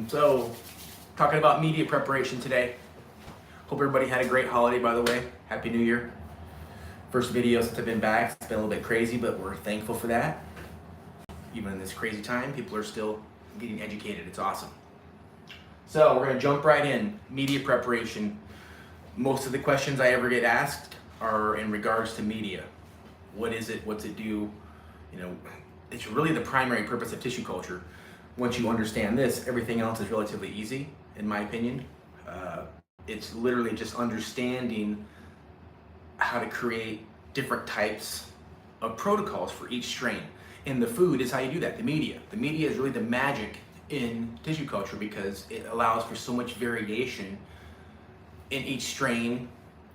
So, talking about media preparation today. Hope everybody had a great holiday, by the way. Happy New Year. First video since I've been back. It's been a little bit crazy, but we're thankful for that. Even in this crazy time, people are still getting educated. It's awesome. So, we're going to jump right in. Media preparation. Most of the questions I ever get asked are in regards to media. What is it? What's it do? You know, it's really the primary purpose of tissue culture. Once you understand this, everything else is relatively easy, in my opinion. It's literally just understanding how to create different types of protocols for each strain. And the food is how you do that, the media. The media is really the magic in tissue culture because it allows for so much variation in each strain,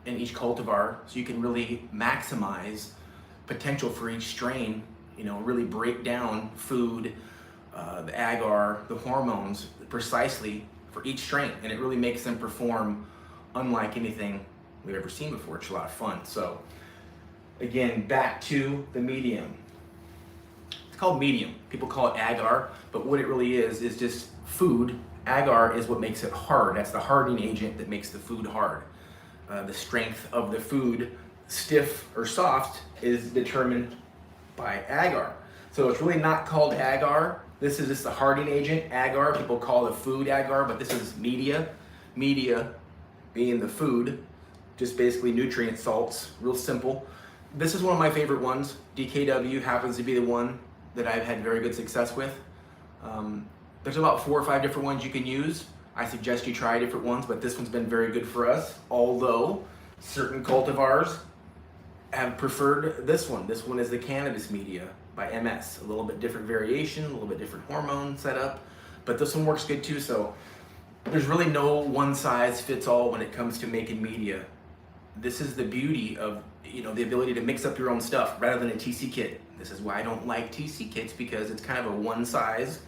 in each cultivar, so you can really maximize potential for each strain, you know, really break down food, the agar, the hormones precisely for each strain, and it really makes them perform unlike anything we've ever seen before. It's a lot of fun. So again, back to the medium. It's called medium. People call it agar, but what it really is just food. Agar is what makes it hard. That's the hardening agent that makes the food hard. The strength of the food, stiff or soft, is determined by agar. So it's really not called agar. This is just the hardening agent, agar. People call the food agar, but this is media. Media being the food, just basically nutrient salts, real simple. This is one of my favorite ones. DKW happens to be the one that I've had very good success with. There's about 4 or 5 different ones you can use. I suggest you try different ones, but this one's been very good for us, although certain cultivars have preferred this one. This one is the cannabis media by MS. A little bit different variation, a little bit different hormone setup, but this one works good too. So there's really no one size fits all when it comes to making media. This is the beauty of, you know, the ability to mix up your own stuff rather than a TC kit. This is why I don't like TC kits, because it's kind of a one size.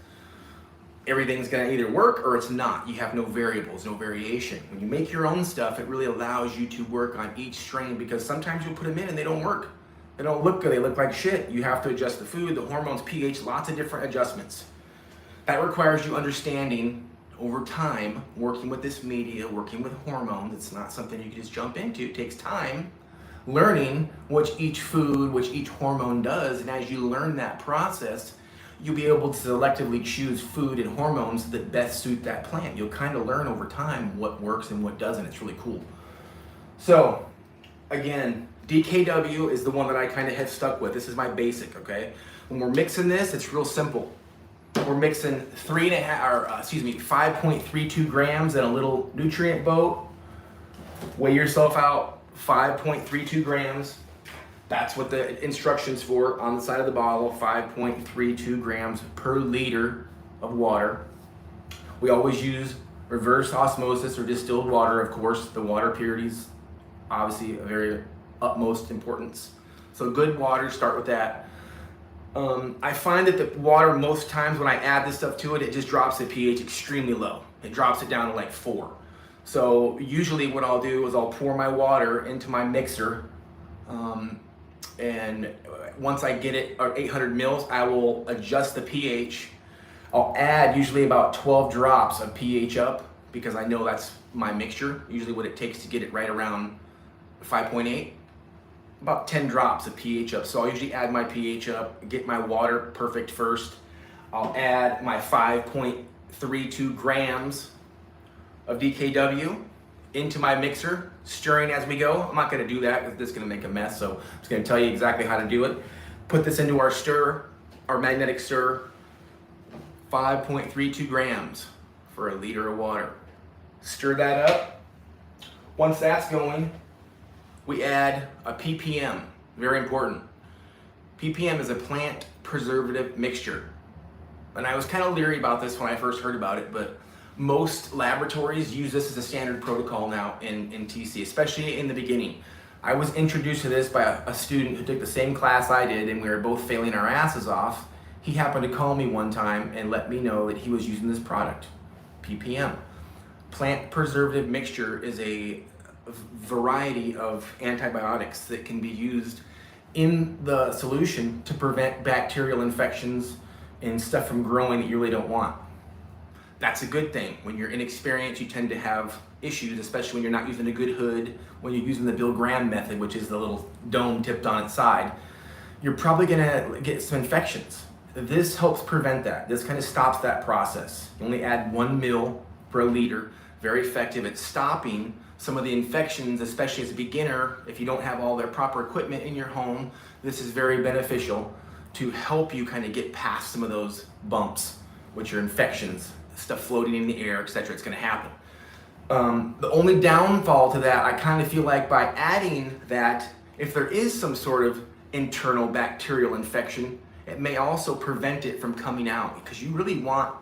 Everything's gonna either work or it's not. You have no variables, no variation. When you make your own stuff, it really allows you to work on each strain, because sometimes you'll put them in and they don't work. They don't look good, they look like shit. You have to adjust the food, the hormones, pH, lots of different adjustments. That requires you understanding over time, working with this media, working with hormones. It's not something you can just jump into. It takes time learning what each food, which each hormone does, and as you learn that process, you'll be able to selectively choose food and hormones that best suit that plant. You'll kind of learn over time what works and what doesn't. It's really cool. So again, DKW is the one that I kind of have stuck with. This is my basic, okay? When we're mixing this, it's real simple. We're mixing 5.32 grams in a little nutrient boat. Weigh yourself out, 5.32 grams. That's what the instructions for on the side of the bottle, 5.32 grams per liter of water. We always use reverse osmosis or distilled water, of course. The water purity is obviously a very utmost importance. So good water, start with that. I find that the water, most times when I add this stuff to it, it just drops the pH extremely low. It drops it down to like 4. So usually what I'll do is I'll pour my water into my mixer, and once I get it at 800 mils, I will adjust the pH. I'll add usually about 12 drops of pH up, because I know that's my mixture, usually what it takes to get it right around 5.8. About 10 drops of pH up. So I'll usually add my pH up, get my water perfect first. I'll add my 5.32 grams of DKW into my mixer, stirring as we go. I'm not gonna do that because this is gonna make a mess, so I'm just gonna tell you exactly how to do it. Put this into our stir, our magnetic stir, 5.32 grams for a liter of water. Stir that up. Once that's going, we add a ppm, very important. ppm is a plant preservative mixture. And I was kind of leery about this when I first heard about it, but most laboratories use this as a standard protocol now in TC, especially in the beginning. I was introduced to this by a student who took the same class I did, and we were both failing our asses off. He happened to call me one time and let me know that he was using this product, ppm. Plant preservative mixture is a variety of antibiotics that can be used in the solution to prevent bacterial infections and stuff from growing that you really don't want. That's a good thing. When you're inexperienced, you tend to have issues, especially when you're not using a good hood, when you're using the Bill Graham method, which is the little dome tipped on its side. You're probably gonna get some infections. This helps prevent that. This kind of stops that process. You only add 1 ml per liter. Very effective at stopping some of the infections, especially as a beginner. If you don't have all their proper equipment in your home, this is very beneficial to help you kind of get past some of those bumps, which are infections, stuff floating in the air, etc. It's going to happen. The only downfall to that, I kind of feel like by adding that, if there is some sort of internal bacterial infection, it may also prevent it from coming out, because you really want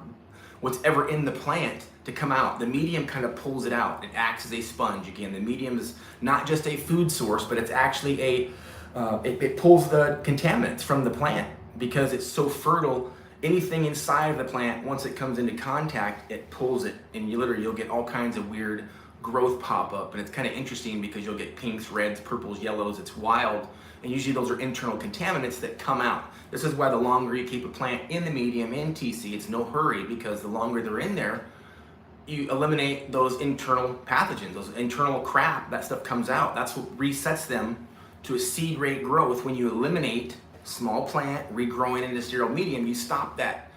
what's ever in the plant to come out. The medium kind of pulls it out. It acts as a sponge. Again, the medium is not just a food source, but it's actually it pulls the contaminants from the plant because it's so fertile. Anything inside of the plant, once it comes into contact, it pulls it, and you'll get all kinds of weird growth pop up. And it's kind of interesting because you'll get pinks, reds, purples, yellows. It's wild, and usually those are internal contaminants that come out. This is why the longer you keep a plant in the medium in TC, it's no hurry, because the longer they're in there, you eliminate those internal pathogens, those internal crap. That stuff comes out. That's what resets them to a seed rate growth. When you eliminate small plant regrowing into sterile medium, you stop that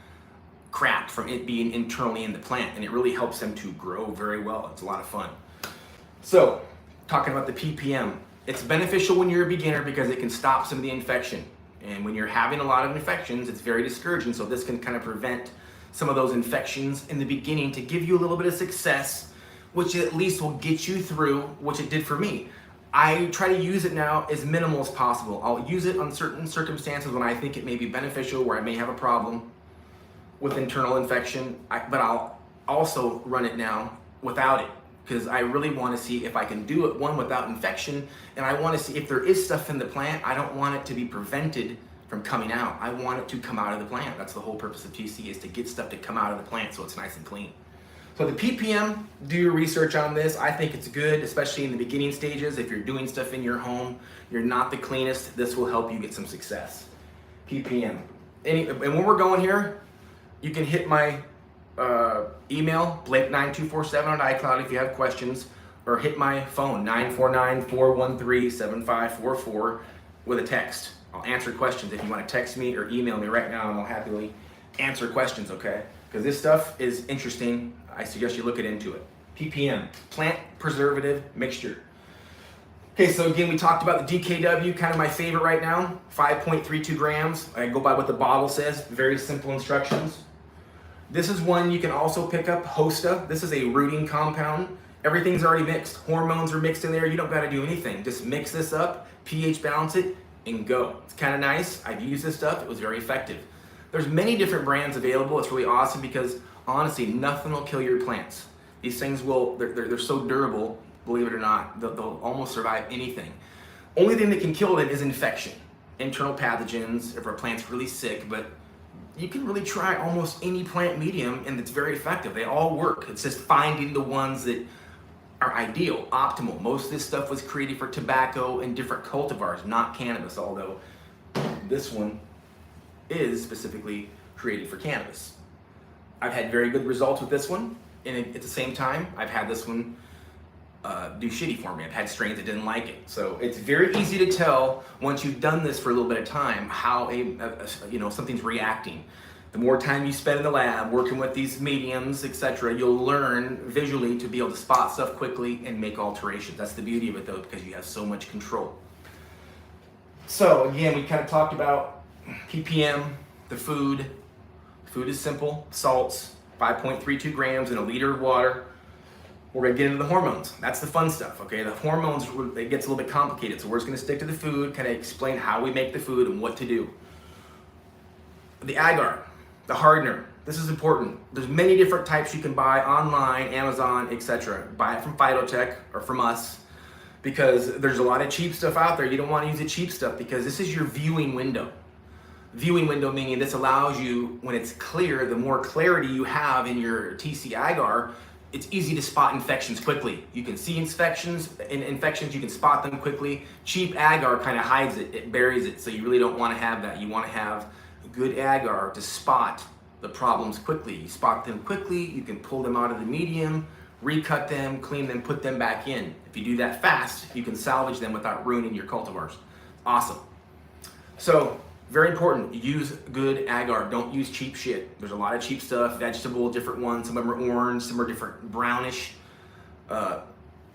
crap from it being internally in the plant, and it really helps them to grow very well. It's a lot of fun. So, talking about the ppm, it's beneficial when you're a beginner because it can stop some of the infection. And when you're having a lot of infections, it's very discouraging. So this can kind of prevent some of those infections in the beginning to give you a little bit of success, which at least will get you through, which it did for me. I try to use it now as minimal as possible. I'll use it on certain circumstances when I think it may be beneficial, where I may have a problem with internal infection, but I'll also run it now without it, because I really want to see if I can do it, one, without infection, and I want to see if there is stuff in the plant. I don't want it to be prevented from coming out. I want it to come out of the plant. That's the whole purpose of TC, is to get stuff to come out of the plant so it's nice and clean. So the ppm, do your research on this. I think it's good, especially in the beginning stages. If you're doing stuff in your home, you're not the cleanest, this will help you get some success. ppm. And when we're going here, you can hit my email, Blake9247 on iCloud if you have questions, or hit my phone, 949-413-7544 with a text. I'll answer questions if you want to text me or email me right now, and I'll happily answer questions, okay? Because this stuff is interesting. I suggest you look into it. ppm, plant preservative mixture. Okay, so again, we talked about the DKW, kind of my favorite right now, 5.32 grams. I go by what the bottle says, very simple instructions. This is one you can also pick up, Hosta. This is a rooting compound. Everything's already mixed. Hormones are mixed in there. You don't got to do anything. Just mix this up, pH balance it, and go. It's kind of nice. I've used this stuff. It was very effective. There's many different brands available. It's really awesome because honestly, nothing will kill your plants. These things will, they're so durable, believe it or not. They'll almost survive anything. Only thing that can kill them is infection, internal pathogens, if our plant's really sick, but you can really try almost any plant medium and it's very effective. They all work. It's just finding the ones that are ideal, optimal. Most of this stuff was created for tobacco and different cultivars, not cannabis, although this one is specifically created for cannabis. I've had very good results with this one, and at the same time, I've had this one do shitty for me. I've had strains that didn't like it. So it's very easy to tell once you've done this for a little bit of time how something's reacting. The more time you spend in the lab working with these mediums, etc., you'll learn visually to be able to spot stuff quickly and make alterations. That's the beauty of it, though, because you have so much control. So again, we kind of talked about ppm, the food. Food is simple, salts, 5.32 grams in a liter of water. We're gonna get into the hormones. That's the fun stuff, okay? The hormones, it gets a little bit complicated, so we're just gonna stick to the food, kind of explain how we make the food and what to do. The agar, the hardener, this is important. There's many different types you can buy online, Amazon, etc. Buy it from Phytotech or from us, because there's a lot of cheap stuff out there. You don't wanna use the cheap stuff because this is your viewing window. Viewing window meaning this allows you, when it's clear, the more clarity you have in your TC agar, it's easy to spot infections quickly. You can see infections, you can spot them quickly. Cheap agar kind of hides it, it buries it, so you really don't want to have that. You want to have good agar to spot the problems quickly. You spot them quickly, you can pull them out of the medium, recut them, clean them, put them back in. If you do that fast, you can salvage them without ruining your cultivars. Awesome. So, very important, use good agar. Don't use cheap shit. There's a lot of cheap stuff, vegetable, different ones. Some of them are orange, some are different, brownish.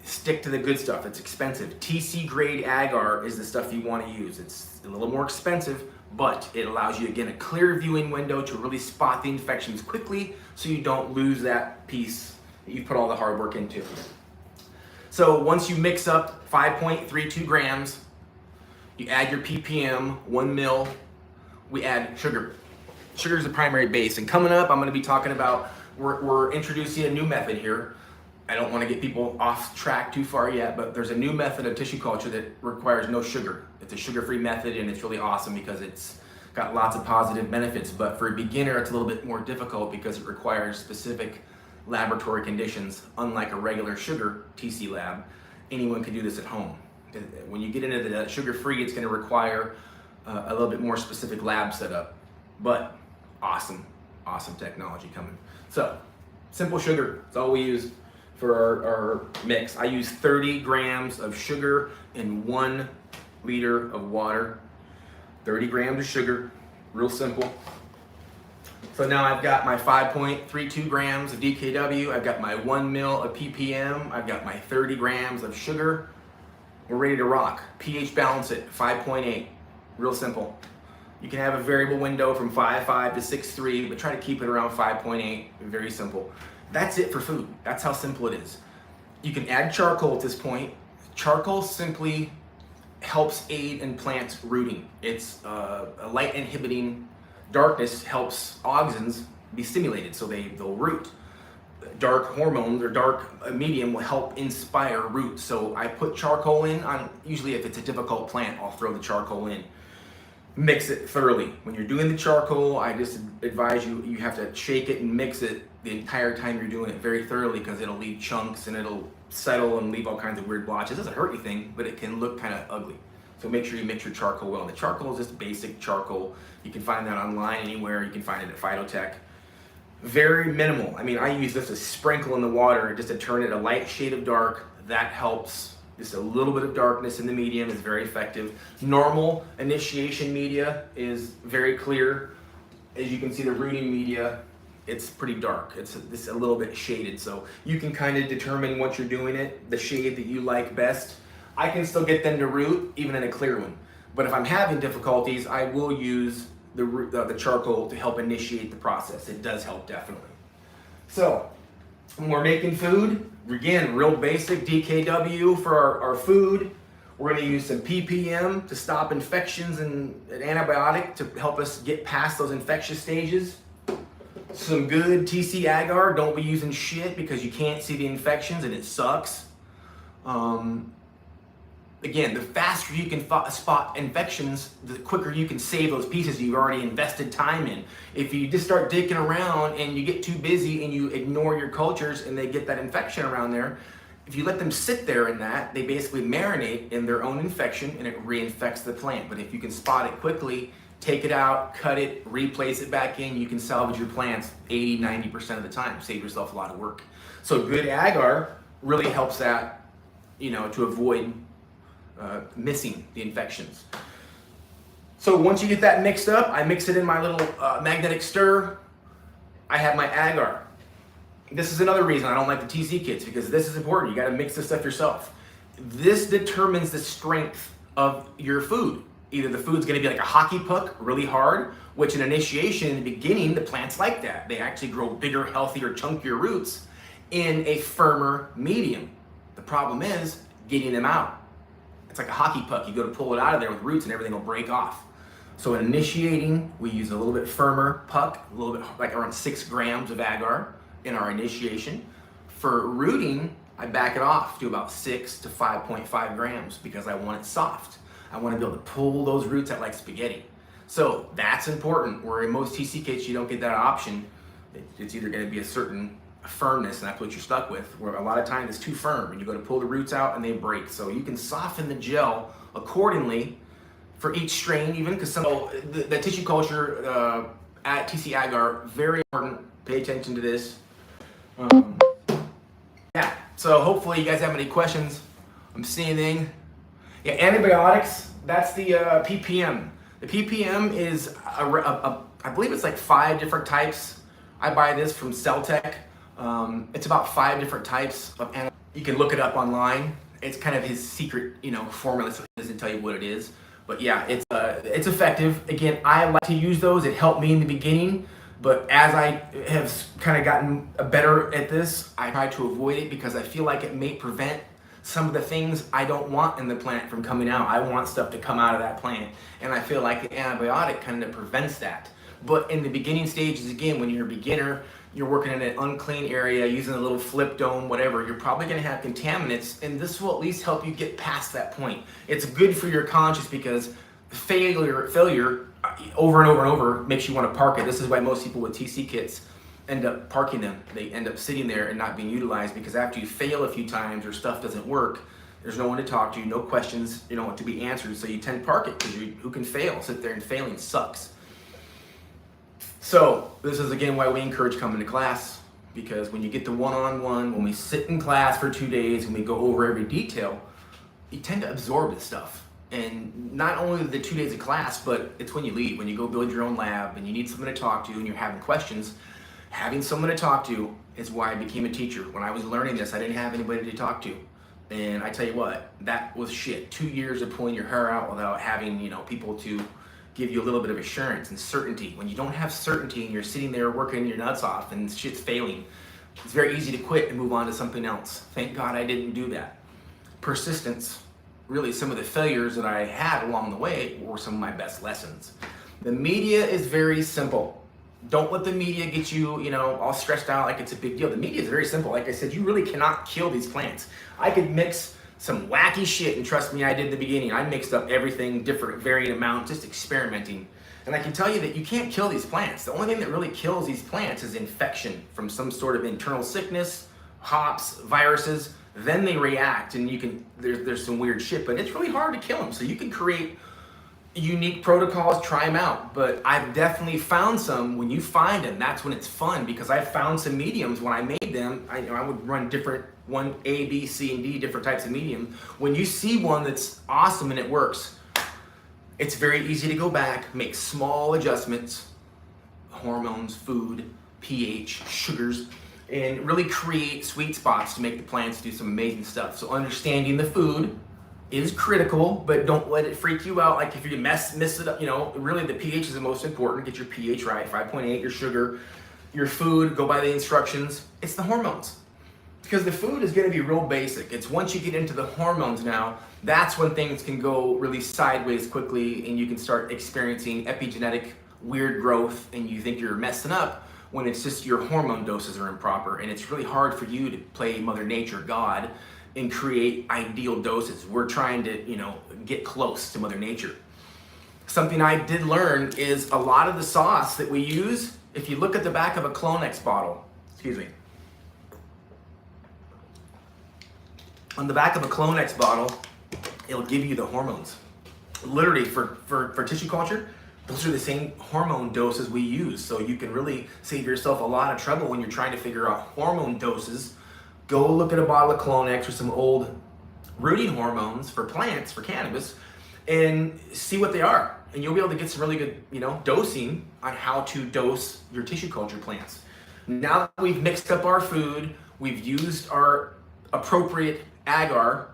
Stick to the good stuff. It's expensive. TC grade agar is the stuff you want to use. It's a little more expensive, but it allows you, again, a clear viewing window to really spot the infections quickly so you don't lose that piece that you put all the hard work into. So once you mix up 5.32 grams, you add your ppm, 1 mil, we add sugar. Sugar is the primary base. And coming up, I'm going to be talking about, we're introducing a new method here. I don't want to get people off track too far yet, but there's a new method of tissue culture that requires no sugar. It's a sugar-free method, and it's really awesome because it's got lots of positive benefits. But for a beginner, it's a little bit more difficult because it requires specific laboratory conditions. Unlike a regular sugar TC lab, anyone can do this at home. When you get into the sugar-free, it's going to require a little bit more specific lab setup. But awesome technology coming. So, simple sugar, that's all we use for our mix. I use 30 grams of sugar in 1 liter of water. 30 grams of sugar, real simple. So now I've got my 5.32 grams of DKW, I've got my 1 mil of ppm, I've got my 30 grams of sugar. We're ready to rock. pH balance it, 5.8, real simple. You can have a variable window from 5.5 to 6.3, but try to keep it around 5.8, very simple. That's it for food. That's how simple it is. You can add charcoal at this point. Charcoal simply helps aid in plant rooting. It's a light inhibiting. Darkness helps auxins be stimulated so they'll root. Dark hormones or dark medium will help inspire roots. So I put charcoal in on, usually if it's a difficult plant, I'll throw the charcoal in. Mix it thoroughly. When you're doing the charcoal, I just advise you have to shake it and mix it the entire time you're doing it very thoroughly because it'll leave chunks and it'll settle and leave all kinds of weird blotches. It doesn't hurt anything, but it can look kind of ugly. So make sure you mix your charcoal well. The charcoal is just basic charcoal. You can find that online anywhere. You can find it at Phytotech. Very minimal. I mean, I use this to sprinkle in the water just to turn it a light shade of dark. That helps. Just a little bit of darkness in the medium is very effective. Normal initiation media is very clear. As you can see, the rooting media, it's pretty dark. It's a little bit shaded. So you can kind of determine once you're doing it, the shade that you like best. I can still get them to root even in a clear one. But if I'm having difficulties, I will use the charcoal to help initiate the process. It does help definitely. So when we're making food, again, real basic DKW for our food. We're going to use some ppm to stop infections and an antibiotic to help us get past those infectious stages. Some good TC agar. Don't be using shit because you can't see the infections and it sucks. Again, the faster you can spot infections, the quicker you can save those pieces you've already invested time in. If you just start digging around and you get too busy and you ignore your cultures and they get that infection around there, if you let them sit there in that, they basically marinate in their own infection and it reinfects the plant. But if you can spot it quickly, take it out, cut it, replace it back in, you can salvage your plants 80-90% of the time. Save yourself a lot of work. So good agar really helps that, to avoid missing the infections. So once you get that mixed up, I mix it in my little magnetic stir. I have my agar. This is another reason I don't like the TC kits because this is important. You got to mix this stuff yourself. This determines the strength of your food. Either the food's going to be like a hockey puck, really hard, which in initiation in the beginning, the plants like that. They actually grow bigger, healthier, chunkier roots in a firmer medium. The problem is getting them out. It's like a hockey puck. You go to pull it out of there with roots and everything will break off. So in initiating, we use a little bit firmer puck, a little bit like around 6 grams of agar in our initiation. For rooting, I back it off to about 6 to 5.5 grams because I want it soft. I want to be able to pull those roots out like spaghetti. So that's important. Where in most TC kits, you don't get that option. It's either going to be a certain firmness, and that's what you're stuck with, where a lot of times it's too firm and you go to pull the roots out and they break. So you can soften the gel accordingly for each strain, even because the tissue culture at TC Agar, very important. Pay attention to this. Yeah, so hopefully you guys have any questions. I'm seeing anything. Yeah, antibiotics, that's the ppm. The ppm is, I believe it's like 5 different types. I buy this from Celtec. It's about 5 different types of antibiotics. You can look it up online. It's kind of his secret, formula, so he doesn't tell you what it is. But yeah, it's effective. Again, I like to use those. It helped me in the beginning. But as I have kind of gotten better at this, I try to avoid it because I feel like it may prevent some of the things I don't want in the plant from coming out. I want stuff to come out of that plant. And I feel like the antibiotic kind of prevents that. But in the beginning stages, again, when you're a beginner, you're working in an unclean area, using a little flip dome, whatever, you're probably gonna have contaminants, and this will at least help you get past that point. It's good for your conscience because failure over and over and over makes you want to park it. This is why most people with TC kits end up parking them. They end up sitting there and not being utilized because after you fail a few times or stuff doesn't work, there's no one to talk to, no questions, to be answered. So you tend to park it because who can fail? Sit there and failing sucks. So this is again why we encourage coming to class, because when you get the one-on-one, when we sit in class for 2 days and we go over every detail, you tend to absorb this stuff. And not only the 2 days of class, but it's when you leave, when you go build your own lab and you need someone to talk to and you're having questions. Having someone to talk to is why I became a teacher. When I was learning this, I didn't have anybody to talk to. And I tell you what, that was shit. 2 years of pulling your hair out without having, people to give you a little bit of assurance and certainty. When you don't have certainty and you're sitting there working your nuts off and shit's failing, it's very easy to quit and move on to something else. Thank God I didn't do that. Persistence. Really, some of the failures that I had along the way were some of my best lessons. The media is very simple. Don't let the media get you, all stressed out like it's a big deal. The media is very simple. Like I said, you really cannot kill these plants. I could mix some wacky shit, and trust me, I did in the beginning. I mixed up everything, different, varying amount, just experimenting. And I can tell you that you can't kill these plants. The only thing that really kills these plants is infection from some sort of internal sickness, hops, viruses. Then they react, and there's some weird shit, but it's really hard to kill them. So you can create unique protocols, try them out. But I've definitely found some. When you find them, that's when it's fun, because I found some mediums when I made them. I would run different, one A, B, C, and D, different types of medium. When you see one that's awesome and it works, it's very easy to go back, make small adjustments, hormones, food, pH, sugars, and really create sweet spots to make the plants do some amazing stuff. So understanding the food is critical, but don't let it freak you out. Like if you miss it up, really the pH is the most important. Get your pH right, 5.8, your sugar, your food, go by the instructions. It's the hormones. Because the food is gonna be real basic. It's once you get into the hormones now, that's when things can go really sideways quickly and you can start experiencing epigenetic weird growth and you think you're messing up, when it's just your hormone doses are improper, and it's really hard for you to play Mother Nature, God, and create ideal doses. We're trying to, get close to Mother Nature. Something I did learn is a lot of the sauce that we use, if you look at the back of a Clonex bottle, on the back of a Clonex bottle, it'll give you the hormones. Literally for tissue culture, those are the same hormone doses we use. So you can really save yourself a lot of trouble when you're trying to figure out hormone doses. Go look at a bottle of Clonex or some old rooting hormones for plants, for cannabis, and see what they are. And you'll be able to get some really good, dosing on how to dose your tissue culture plants. Now that we've mixed up our food, we've used our appropriate agar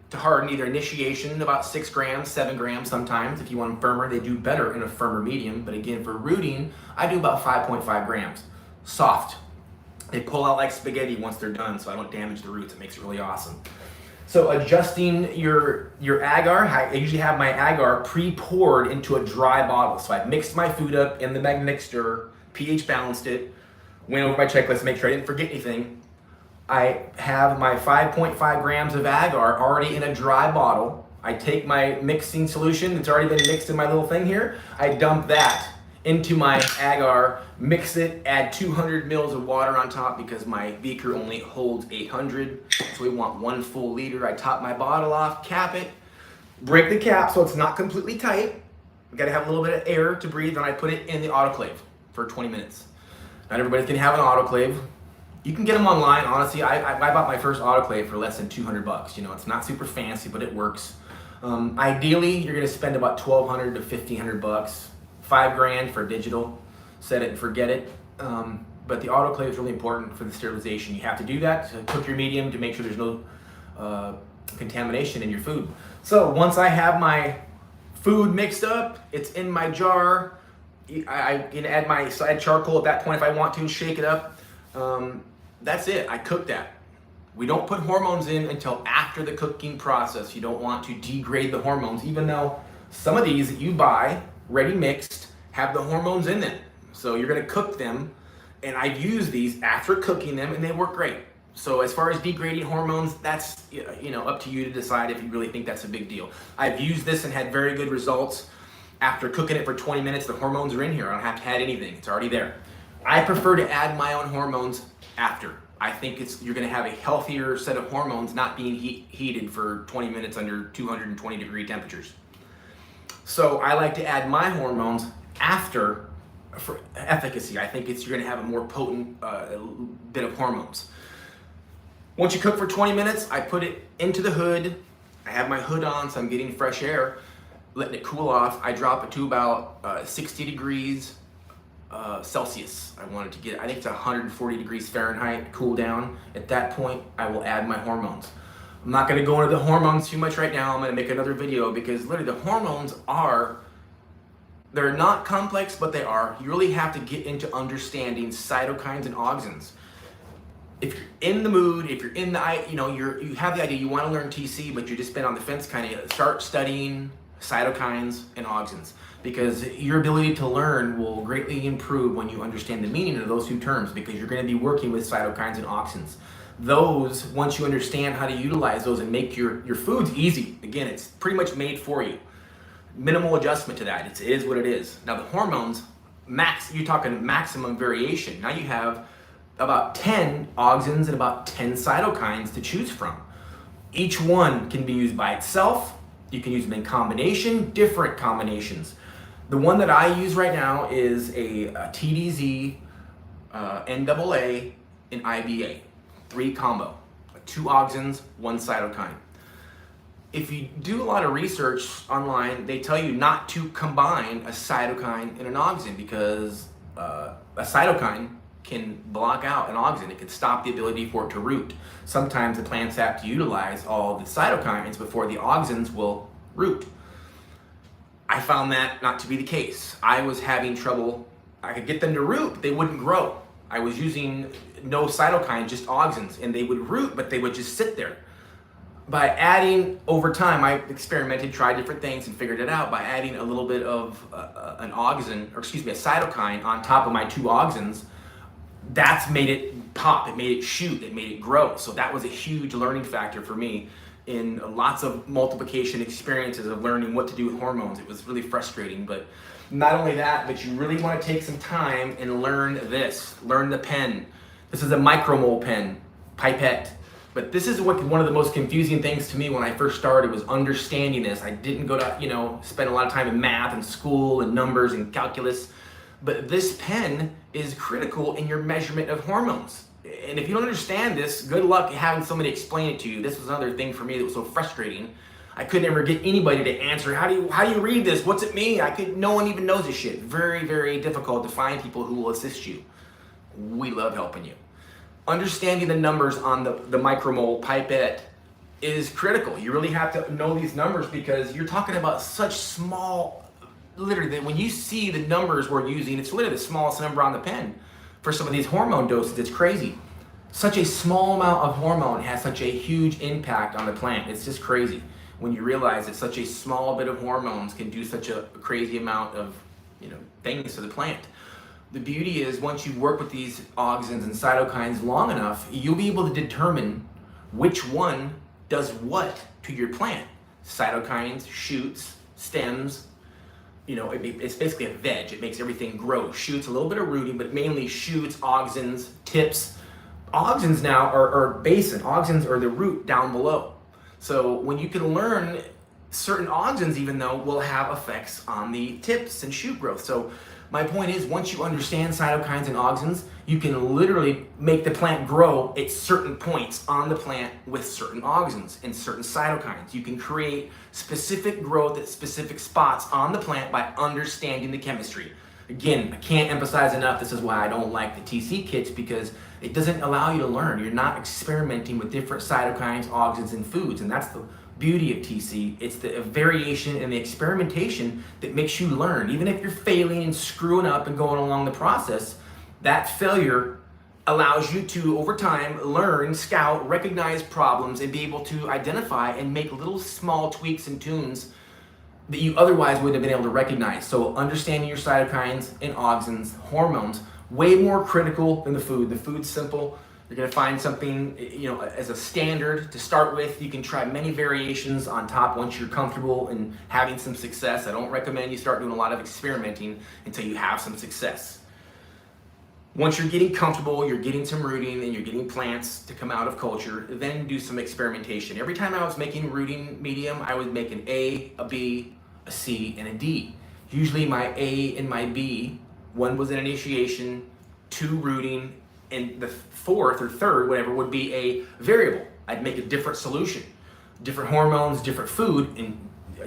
to harden, either initiation about 6 grams, 7 grams sometimes. If you want them firmer, they do better in a firmer medium. But again, for rooting, I do about 5.5 grams. Soft. They pull out like spaghetti once they're done, so I don't damage the roots. It makes it really awesome. So adjusting your agar, I usually have my agar pre-poured into a dry bottle. So I've mixed my food up in the magnetic stirrer, pH balanced it, went over my checklist, make sure I didn't forget anything. I have my 5.5 grams of agar already in a dry bottle. I take my mixing solution that's already been mixed in my little thing here. I dump that into my agar, mix it, add 200 mils of water on top because my beaker only holds 800. So we want 1 full liter. I top my bottle off, cap it, break the cap so it's not completely tight. We gotta have a little bit of air to breathe, and I put it in the autoclave for 20 minutes. Not everybody's gonna have an autoclave. You can get them online. Honestly, I bought my first autoclave for less than 200 bucks. You know, it's not super fancy, but it works. Ideally, you're gonna spend about 1,200 to 1,500 bucks, $5,000 for digital. Set it and forget it. But the autoclave is really important for the sterilization. You have to do that to cook your medium to make sure there's no contamination in your food. So once I have my food mixed up, it's in my jar. I can add my side charcoal at that point if I want to and shake it up. That's it. I cook that. We don't put hormones in until after the cooking process. You don't want to degrade the hormones, even though some of these that you buy ready mixed have the hormones in them. So you're gonna cook them, and I've used these after cooking them and they work great. So as far as degrading hormones, that's up to you to decide if you really think that's a big deal. I've used this and had very good results. After cooking it for 20 minutes, the hormones are in here. I don't have to add anything, it's already there. I prefer to add my own hormones after. I think you're gonna have a healthier set of hormones not being heated for 20 minutes under 220 degree temperatures. So I like to add my hormones after for efficacy. I think you're gonna have a more potent bit of hormones. Once you cook for 20 minutes, I put it into the hood. I have my hood on so I'm getting fresh air, letting it cool off. I drop it to about 60 degrees Celsius. I think it's 140 degrees Fahrenheit, cool down. At that point, I will add my hormones. I'm not gonna go into the hormones too much right now. I'm gonna make another video because literally the hormones they're not complex, but they are. You really have to get into understanding cytokines and auxins. If you're in the mood, if you're in you have the idea you want to learn TC, but you're just been on the fence, kind of start studying cytokines and auxins, because your ability to learn will greatly improve when you understand the meaning of those two terms, because you're going to be working with cytokines and auxins. Those, once you understand how to utilize those and make your foods easy, again, it's pretty much made for you. Minimal adjustment to that. It is what it is. Now the hormones, you're talking maximum variation. Now you have about 10 auxins and about 10 cytokines to choose from. Each one can be used by itself. You can use them in combination, different combinations. The one that I use right now is a TDZ, NAA, and IBA. 3 combo. 2 auxins, 1 cytokine. If you do a lot of research online, they tell you not to combine a cytokine and an auxin because a cytokine can block out an auxin. It can stop the ability for it to root. Sometimes the plants have to utilize all the cytokines before the auxins will root. I found that not to be the case. I was having trouble. I could get them to root, but they wouldn't grow. I was using no cytokine, just auxins, and they would root, but they would just sit there. By adding, over time, I experimented, tried different things, and figured it out. By adding a little bit of a cytokine on top of my 2 auxins, that's made it pop, it made it shoot, it made it grow. So that was a huge learning factor for me in lots of multiplication experiences of learning what to do with hormones. It was really frustrating, but not only that, but you really want to take some time and learn this. Learn the pen. This is a micromole pen, pipette. But this is one of the most confusing things to me when I first started was understanding this. I didn't go to, spend a lot of time in math and school and numbers and calculus. But this pen is critical in your measurement of hormones. And if you don't understand this, good luck having somebody explain it to you. This was another thing for me that was so frustrating. I could never get anybody to answer, how do you read this? What's it mean? No one even knows this shit. Very, very difficult to find people who will assist you. We love helping you. Understanding the numbers on the micromole pipette is critical. You really have to know these numbers because you're talking about such small, literally, when you see the numbers we're using, it's literally the smallest number on the pen. For some of these hormone doses, it's crazy. Such a small amount of hormone has such a huge impact on the plant. It's just crazy when you realize that such a small bit of hormones can do such a crazy amount of things to the plant. The beauty is once you work with these auxins and cytokines long enough, you'll be able to determine which one does what to your plant. Cytokines, shoots, stems, it's basically a veg. It makes everything grow. Shoots, a little bit of rooting, but mainly shoots, auxins, tips. Auxins now are basin. Auxins are the root down below. So when you can learn certain auxins, even though will have effects on the tips and shoot growth. So my point is, once you understand cytokines and auxins, you can literally make the plant grow at certain points on the plant with certain auxins and certain cytokines. You can create specific growth at specific spots on the plant by understanding the chemistry. Again, I can't emphasize enough, this is why I don't like the TC kits, because it doesn't allow you to learn. You're not experimenting with different cytokines, auxins, and foods, and that's the beauty of TC. It's the variation and the experimentation that makes you learn. Even if you're failing and screwing up and going along the process, that failure allows you to, over time, learn, scout, recognize problems, and be able to identify and make little small tweaks and tunes that you otherwise wouldn't have been able to recognize. So understanding your cytokines and auxins, hormones, way more critical than the food. The food's simple. You're gonna find something, as a standard to start with. You can try many variations on top once you're comfortable and having some success. I don't recommend you start doing a lot of experimenting until you have some success. Once you're getting comfortable, you're getting some rooting and you're getting plants to come out of culture, then do some experimentation. Every time I was making rooting medium, I would make an A, a B, a C, and a D. Usually my A and my B, one was an initiation, 2 rooting, and the 4th or 3rd, whatever, would be a variable. I'd make a different solution, different hormones, different food, and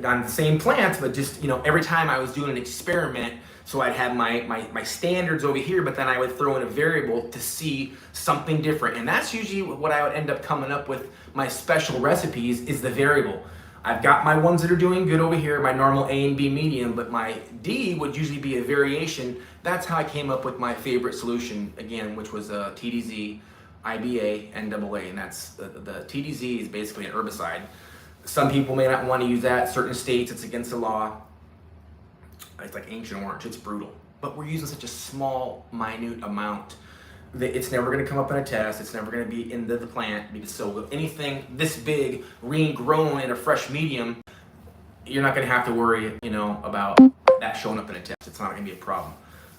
on the same plants, but just, every time I was doing an experiment, so I'd have my standards over here, but then I would throw in a variable to see something different. And that's usually what I would end up coming up with. My special recipes is the variable. I've got my ones that are doing good over here, my normal A and B medium, but my D would usually be a variation. That's how I came up with my favorite solution, again, which was TDZ, IBA, NAA, and that's the TDZ is basically an herbicide. Some people may not want to use that. Certain states, it's against the law. It's like Ancient Orange, it's brutal. But we're using such a small, minute amount that it's never gonna come up in a test, it's never gonna be into the plant, because so anything this big, regrown in a fresh medium, you're not gonna have to worry, about that showing up in a test. It's not gonna be a problem.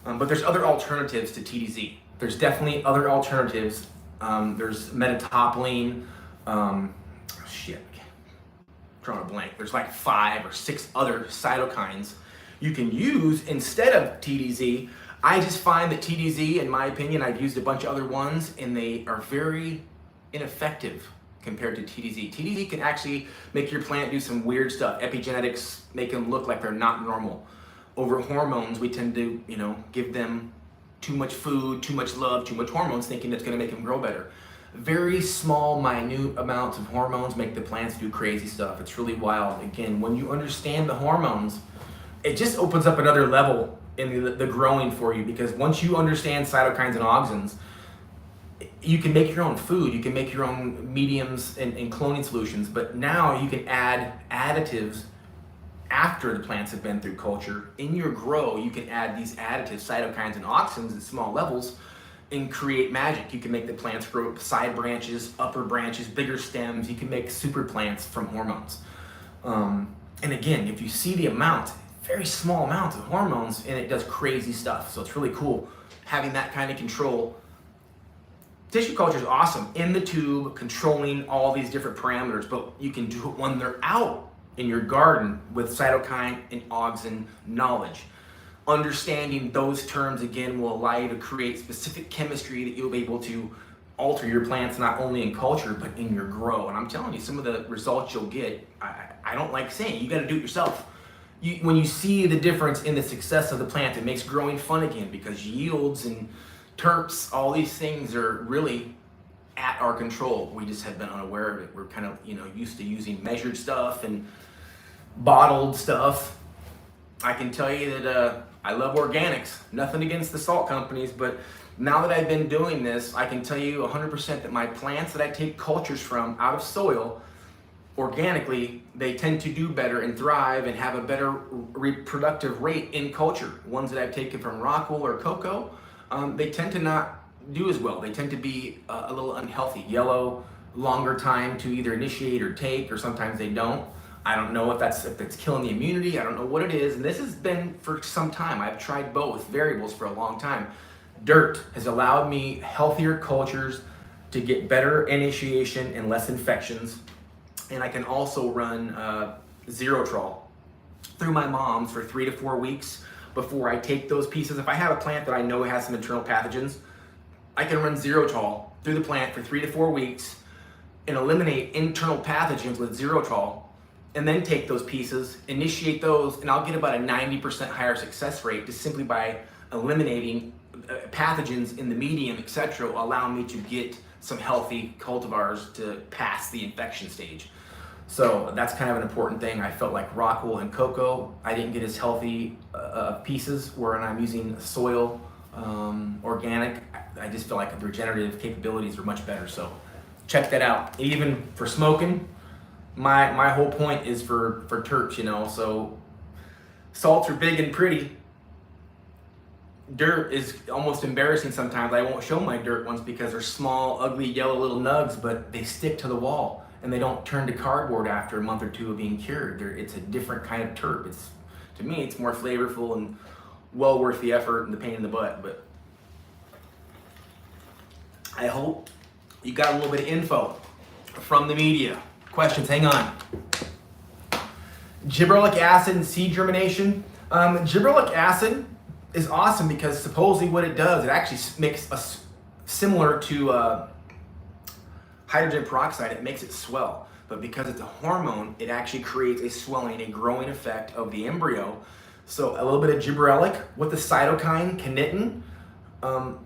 But there's other alternatives to TDZ. There's definitely other alternatives. There's metatopoline, I'm drawing a blank. There's like 5 or 6 other cytokines you can use instead of TDZ. I just find that TDZ, in my opinion, I've used a bunch of other ones, and they are very ineffective compared to TDZ. TDZ can actually make your plant do some weird stuff. Epigenetics make them look like they're not normal. Over hormones, we tend to, give them too much food, too much love, too much hormones, thinking it's gonna make them grow better. Very small, minute amounts of hormones make the plants do crazy stuff. It's really wild. Again, when you understand the hormones, it just opens up another level in the growing for you, because once you understand cytokines and auxins, you can make your own food, you can make your own mediums and cloning solutions, but now you can add additives after the plants have been through culture. In your grow, you can add these additives, cytokines and auxins at small levels, and create magic. You can make the plants grow side branches, upper branches, bigger stems. You can make super plants from hormones. And again, if you see the amount, very small amounts of hormones, and it does crazy stuff. So it's really cool having that kind of control. Tissue culture is awesome in the tube, controlling all these different parameters, but you can do it when they're out in your garden with cytokine and auxin knowledge. Understanding those terms, again, will allow you to create specific chemistry that you'll be able to alter your plants not only in culture, but in your grow. And I'm telling you, some of the results you'll get, I don't like saying, you gotta do it yourself. When you see the difference in the success of the plant, it makes growing fun again, because yields and terps, all these things are really at our control. We just have been unaware of it. We're kind of, used to using measured stuff and bottled stuff. I can tell you that I love organics. Nothing against the salt companies, but now that I've been doing this, I can tell you 100% that my plants that I take cultures from out of soil, organically, they tend to do better and thrive and have a better reproductive rate in culture. Ones that I've taken from rockwool or cocoa, they tend to not do as well. They tend to be a little unhealthy. Yellow, longer time to either initiate or take, or sometimes they don't. I don't know if it's killing the immunity. I don't know what it is. And this has been for some time. I've tried both variables for a long time. Dirt has allowed me healthier cultures to get better initiation and less infections. And I can also run Zerotrol through my mom's for 3 to 4 weeks before I take those pieces. If I have a plant that I know has some internal pathogens, I can run Zerotol through the plant for 3 to 4 weeks and eliminate internal pathogens with Zerotol, and then take those pieces, initiate those, and I'll get about a 90% higher success rate just simply by eliminating pathogens in the medium, etc., allowing me to get some healthy cultivars to pass the infection stage. So that's kind of an important thing. I felt like Rockwool and cocoa, I didn't get as healthy pieces when I'm using soil organic. I just feel like the regenerative capabilities are much better. So check that out. Even for smoking, my whole point is for terps, you know. So salts are big and pretty. Dirt is almost embarrassing sometimes. I won't show my dirt ones because they're small, ugly, yellow little nugs, but they stick to the wall and they don't turn to cardboard after a month or two of being cured. It's a different kind of terp. To me, it's more flavorful and well worth the effort and the pain in the butt. But I hope you got a little bit of info from the media. Questions, hang on. Gibberellic acid and seed germination. Gibberellic acid is awesome because supposedly what it does, it actually makes us similar to hydrogen peroxide. It makes it swell, but because it's a hormone, it actually creates a swelling, a growing effect of the embryo. So a little bit of gibberellic with the cytokine kinetin.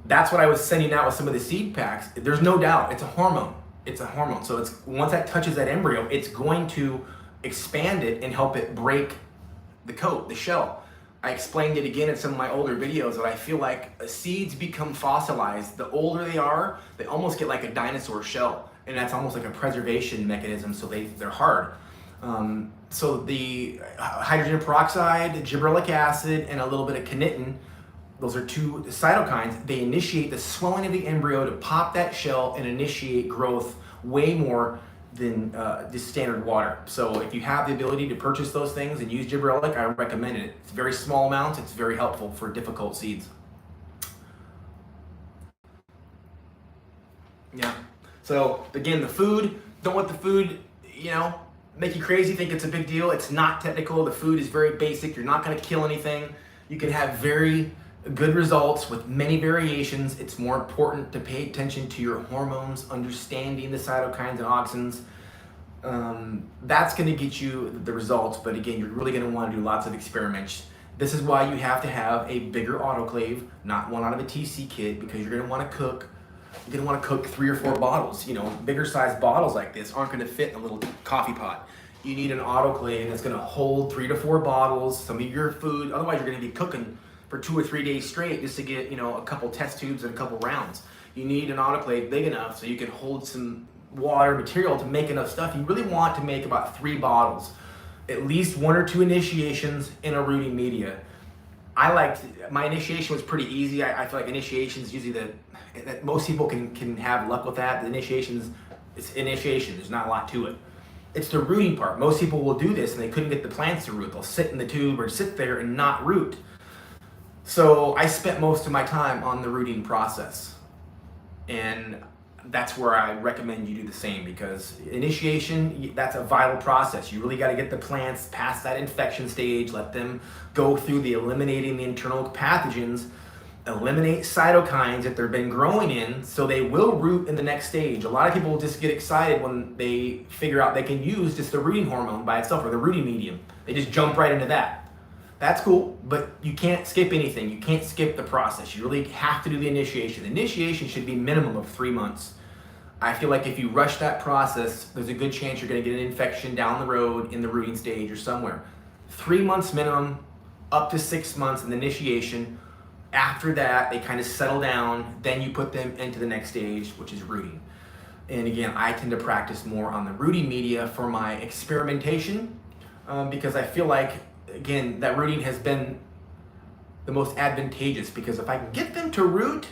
That's what I was sending out with some of the seed packs. There's no doubt it's a hormone. It's a hormone. So it's once that touches that embryo, it's going to expand it and help it break the coat, the shell. I explained it again in some of my older videos that I feel like seeds become fossilized. The older they are, they almost get like a dinosaur shell, and that's almost like a preservation mechanism, so they're hard. So the hydrogen peroxide, gibberellic acid, and a little bit of kinetin, those are 2 cytokines. They initiate the swelling of the embryo to pop that shell and initiate growth way more than just standard water. So if you have the ability to purchase those things and use gibberellic, I recommend it. It's very small amounts. It's very helpful for difficult seeds. Yeah. So again, the food, don't let the food, make you crazy, think it's a big deal. It's not technical. The food is very basic. You're not going to kill anything. You can have very good results with many variations. It's more important to pay attention to your hormones, understanding the cytokines and auxins. That's going to get you the results, but again, you're really going to want to do lots of experiments. This is why you have to have a bigger autoclave, not one out of a TC kit, because you're going to want to cook. You're going to want to cook 3 or 4 bottles. Bigger size bottles like this aren't going to fit in a little coffee pot. You need an autoclave that's going to hold 3 to 4 bottles, some of your food. Otherwise, you're going to be cooking for 2 or 3 days straight just to get, a couple test tubes and a couple rounds. You need an autoclave big enough so you can hold some water material to make enough stuff. You really want to make about 3 bottles, at least 1 or 2 initiations in a rooting media. My initiation was pretty easy. I feel like initiation is usually that most people can have luck with that. The it's initiation. There's not a lot to it. It's the rooting part. Most people will do this and they couldn't get the plants to root. They'll sit in the tube or sit there and not root. So I spent most of my time on the rooting process, and that's where I recommend you do the same, because initiation, that's a vital process. You really got to get the plants past that infection stage, let them go through the eliminating the internal pathogens, eliminate cytokines that they've been growing in, so they will root in the next stage. A lot of people will just get excited when they figure out they can use just the rooting hormone by itself or the rooting medium. They just jump right into that. That's cool, but you can't skip anything. You can't skip the process. You really have to do the initiation. The initiation should be minimum of 3 months. I feel like if you rush that process, there's a good chance you're going to get an infection down the road in the rooting stage or somewhere. 3 months minimum, up to 6 months in the initiation. After that, they kind of settle down. Then you put them into the next stage, which is rooting. And again, I tend to practice more on the rooting media for my experimentation because I feel like, again, that rooting has been the most advantageous, because if I can get them to root,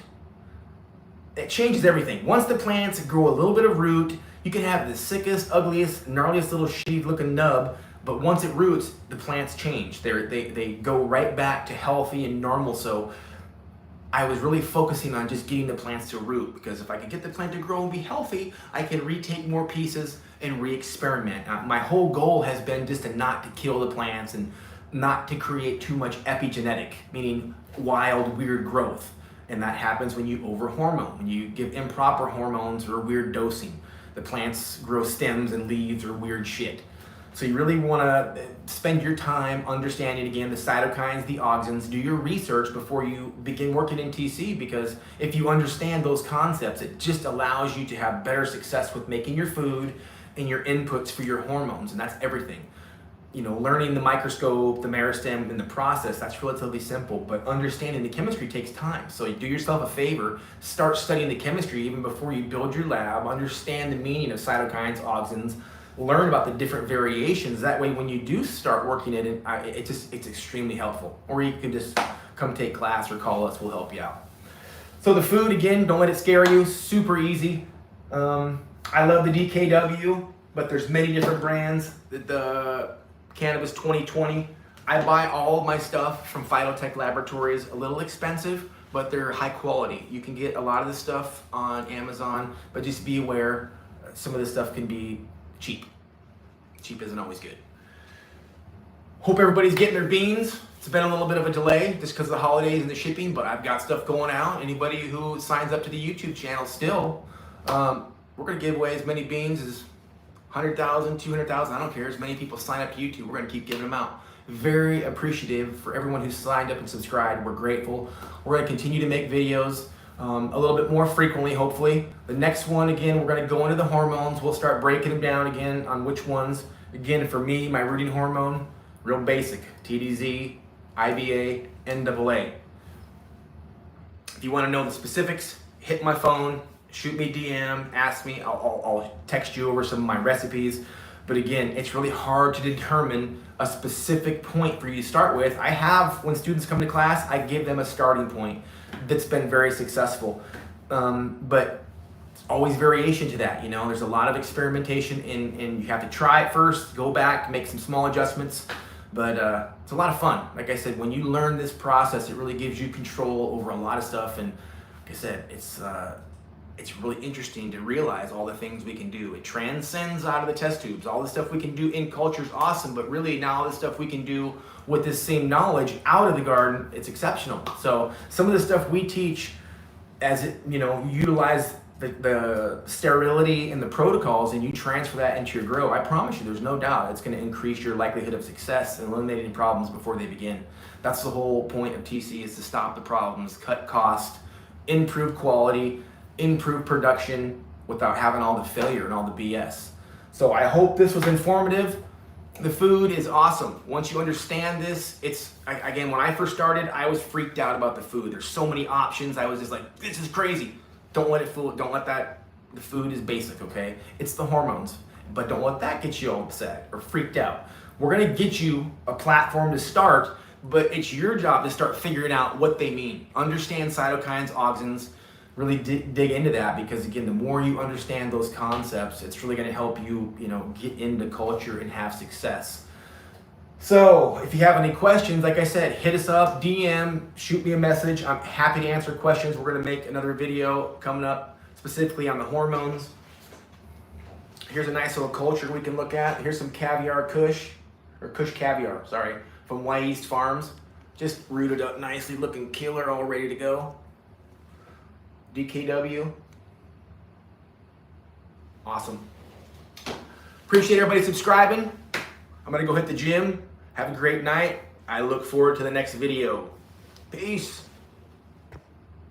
it changes everything. Once the plants grow a little bit of root, you can have the sickest, ugliest, gnarliest little sheath looking nub, but once it roots, the plants change. They go right back to healthy and normal. So I was really focusing on just getting the plants to root, because if I can get the plant to grow and be healthy, I can retake more pieces and re-experiment. My whole goal has been just not to kill the plants and not to create too much epigenetic, meaning wild, weird growth. And that happens when you over-hormone, when you give improper hormones or weird dosing. The plants grow stems and leaves or weird shit. So you really want to spend your time understanding, again, the cytokines, the auxins, do your research before you begin working in TC, because if you understand those concepts, it just allows you to have better success with making your food and your inputs for your hormones, and that's everything. You know, learning the microscope, the meristem, and the process, that's relatively simple, but understanding the chemistry takes time. So do yourself a favor, start studying the chemistry even before you build your lab, understand the meaning of cytokines, auxins, learn about the different variations. That way when you do start working it, it's extremely helpful. Or you can just come take class or call us, we'll help you out. So the food, again, don't let it scare you, super easy. I love the DKW, but there's many different brands. The Cannabis 2020, I buy all of my stuff from Phytotech Laboratories, a little expensive, but they're high quality. You can get a lot of this stuff on Amazon, but just be aware, some of this stuff can be cheap. Cheap isn't always good. Hope everybody's getting their beans. It's been a little bit of a delay just because of the holidays and the shipping, but I've got stuff going out. Anybody who signs up to the YouTube channel still, we're gonna give away as many beans as 100,000, 200,000, I don't care. As many people sign up to YouTube, we're gonna keep giving them out. Very appreciative for everyone who's signed up and subscribed. We're grateful. We're gonna continue to make videos a little bit more frequently, hopefully. The next one, again, we're gonna go into the hormones. We'll start breaking them down again on which ones. Again, for me, my rooting hormone, real basic, TDZ, IBA, NAA. If you wanna know the specifics, hit my phone, shoot me DM, ask me, I'll text you over some of my recipes. But again, it's really hard to determine a specific point for you to start with. When students come to class, I give them a starting point that's been very successful. But it's always variation to that, you know? There's a lot of experimentation and you have to try it first, go back, make some small adjustments. But it's a lot of fun. Like I said, when you learn this process, it really gives you control over a lot of stuff. And like I said, it's really interesting to realize all the things we can do. It transcends out of the test tubes. All the stuff we can do in culture is awesome, but really now all the stuff we can do with this same knowledge out of the garden, it's exceptional. So some of the stuff we teach as it, you know, utilize the sterility and the protocols and you transfer that into your grow, I promise you, there's no doubt it's going to increase your likelihood of success and eliminating problems before they begin. That's the whole point of TC, is to stop the problems, cut cost, improve quality, improve production without having all the failure and all the BS. So I hope this was informative. The food is awesome. Once you understand this, again, when I first started, I was freaked out about the food. There's so many options. I was just like, this is crazy. Don't let it fool, don't let that, the food is basic, okay? It's the hormones, but don't let that get you all upset or freaked out. We're gonna get you a platform to start, but it's your job to start figuring out what they mean. Understand cytokines, auxins, really dig into that, because again, the more you understand those concepts, it's really gonna help you, you know, get into culture and have success. So if you have any questions, like I said, hit us up, DM, shoot me a message. I'm happy to answer questions. We're gonna make another video coming up specifically on the hormones. Here's a nice little culture we can look at. Here's some caviar Kush, or Kush caviar, sorry, from Y East Farms. Just rooted up nicely, looking killer, all ready to go. DKW. Awesome. Appreciate everybody subscribing. I'm gonna go hit the gym. Have a great night. I look forward to the next video. Peace.